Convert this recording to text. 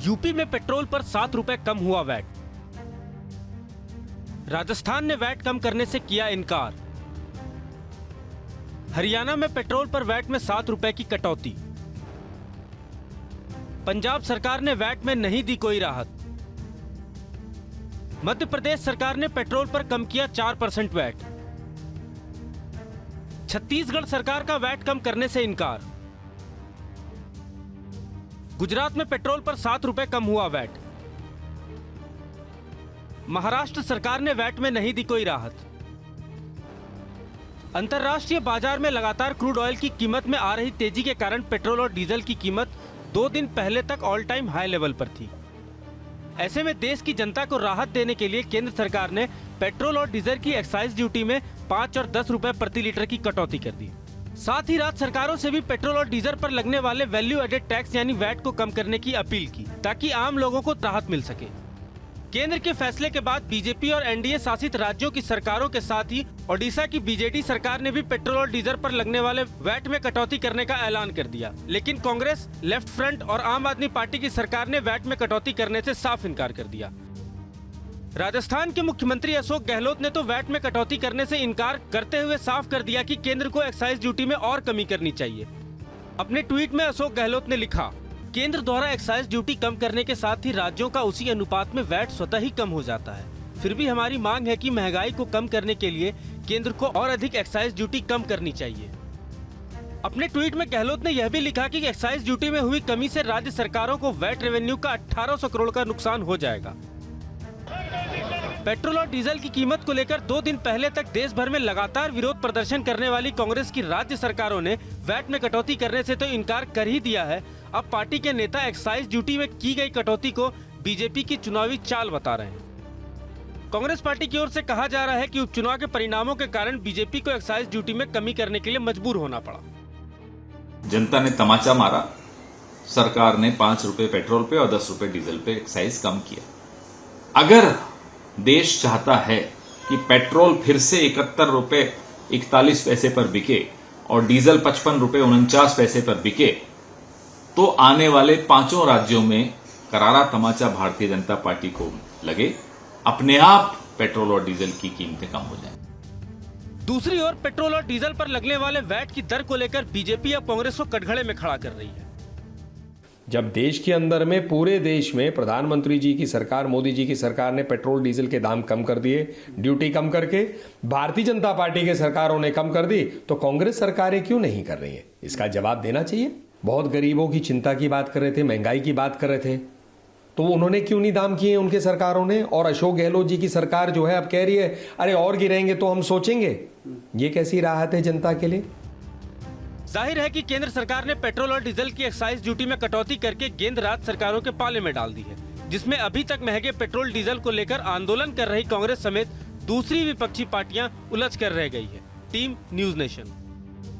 UP में petrol पर 7 रुपए कम हुआ वैट। राजस्थान ने वैट कम करने से किया इनकार। हरियाणा में पेट्रोल पर वैट में 7 रुपए की कटौती। पंजाब सरकार ने वैट में नहीं दी कोई राहत। मध्य प्रदेश सरकार ने पेट्रोल पर कम किया 4% वैट। छत्तीसगढ़ सरकार का वैट कम करने से इनकार। गुजरात में पेट्रोल पर 7 रुपए कम हुआ वैट। महाराष्ट्र सरकार ने वैट में नहीं दी कोई राहत। अंतर्राष्ट्रीय बाजार में लगातार क्रूड ऑयल की कीमत में आ रही तेजी के कारण पेट्रोल और डीजल की कीमत 2 दिन पहले तक ऑल टाइम हाई लेवल पर थी। ऐसे में देश की जनता को राहत देने के लिए केंद्र सरकार ने पेट्रोल और डीजल की एक्साइज ड्यूटी में 5 और 10 रुपए प्रति लीटर की कटौती कर दी। साथ ही राज्य सरकारों से भी पेट्रोल और डीजल पर लगने वाले वैल्यू एडेड टैक्स यानी वैट को कम करने की अपील की, ताकि आम लोगों को राहत मिल सके। केंद्र के फैसले के बाद बीजेपी और एनडीए शासित राज्यों की सरकारों के साथ ही ओडिशा की बीजेडी सरकार ने भी पेट्रोल और डीजल पर लगने वाले वैट में कटौती करने का ऐलान कर दिया। लेकिन कांग्रेस, लेफ्ट फ्रंट और आम आदमी पार्टी की सरकार ने वैट में कटौती करने से साफ इनकार कर दिया। राजस्थान के मुख्यमंत्री अशोक गहलोत ने तो वैट में कटौती करने से इनकार करते हुए साफ कर दिया कि केंद्र को एक्साइज ड्यूटी में और कमी करनी चाहिए। अपने ट्वीट में अशोक गहलोत ने लिखा, केंद्र द्वारा एक्साइज ड्यूटी कम करने के साथ ही राज्यों का उसी अनुपात में वैट स्वतः ही कम हो जाता है। फिर भी हमारी मांग है कि महंगाई को कम करने के लिए केंद्र को और अधिक एक्साइज ड्यूटी कम करनी चाहिए। अपने ट्वीट में गहलोत ने यह भी लिखा कि एक्साइज ड्यूटी में हुई कमी से राज्य सरकारों को वैट रेवेन्यू का 1800 करोड़ का नुकसान हो जाएगा। पेट्रोल और डीजल की कीमत को लेकर 2 दिन पहले तक देश भर में लगातार विरोध प्रदर्शन करने वाली कांग्रेस की राज्य सरकारों ने वैट में कटौती करने से तो इनकार कर ही दिया है। अब पार्टी के नेता एक्साइज ड्यूटी में की गई कटौती को बीजेपी की चुनावी चाल बता रहे हैं। कांग्रेस पार्टी की ओर से कहा जा रहा है कि उपचुनाव के परिणामों के कारण बीजेपी को एक्साइज ड्यूटी में कमी करने के लिए मजबूर होना पड़ा। जनता ने तमाचा मारा, सरकार ने 5 रुपए पेट्रोल पे और 10 रुपए डीजल पे एक्साइज कम किया। अगर देश चाहता है कि पेट्रोल फिर से 71 रुपए 41 पैसे पर बिके और डीजल 55 रुपए 49 पैसे पर बिके, तो आने वाले 5 राज्यों में करारा तमाचा भारतीय जनता पार्टी को लगे, अपने आप पेट्रोल और डीजल की कीमतें कम हो जाएं। दूसरी ओर पेट्रोल और डीजल पर लगने वाले वैट की दर को लेकर बीजेपी अब कांग्रेस को कटघरे में खड़ा कर रही है। जब देश के अंदर में, पूरे देश में प्रधानमंत्री जी की सरकार, मोदी जी की सरकार ने पेट्रोल डीजल के दाम कम कर दिए, ड्यूटी कम करके, भारतीय जनता पार्टी के सरकारों ने कम कर दी, तो कांग्रेस सरकारें क्यों नहीं कर रही है? इसका जवाब देना चाहिए। बहुत गरीबों की चिंता की बात कर रहे थे, महंगाई की बात कर रहे थे, तो उन्होंने क्यों नहीं दाम किए उनके सरकारों ने? और अशोक गहलोत जी की सरकार जो है अब कह रही है अरे और गिरेंगे तो हम सोचेंगे। ये कैसी राहत है जनता के लिए? जाहिर है कि केंद्र सरकार ने पेट्रोल और डीजल की एक्साइज ड्यूटी में कटौती करके गेंद राज्य सरकारों के पाले में डाल दी है, जिसमें अभी तक महंगे पेट्रोल डीजल को लेकर आंदोलन कर रही कांग्रेस समेत दूसरी विपक्षी पार्टियां उलझ कर रह गई है। Team news nation.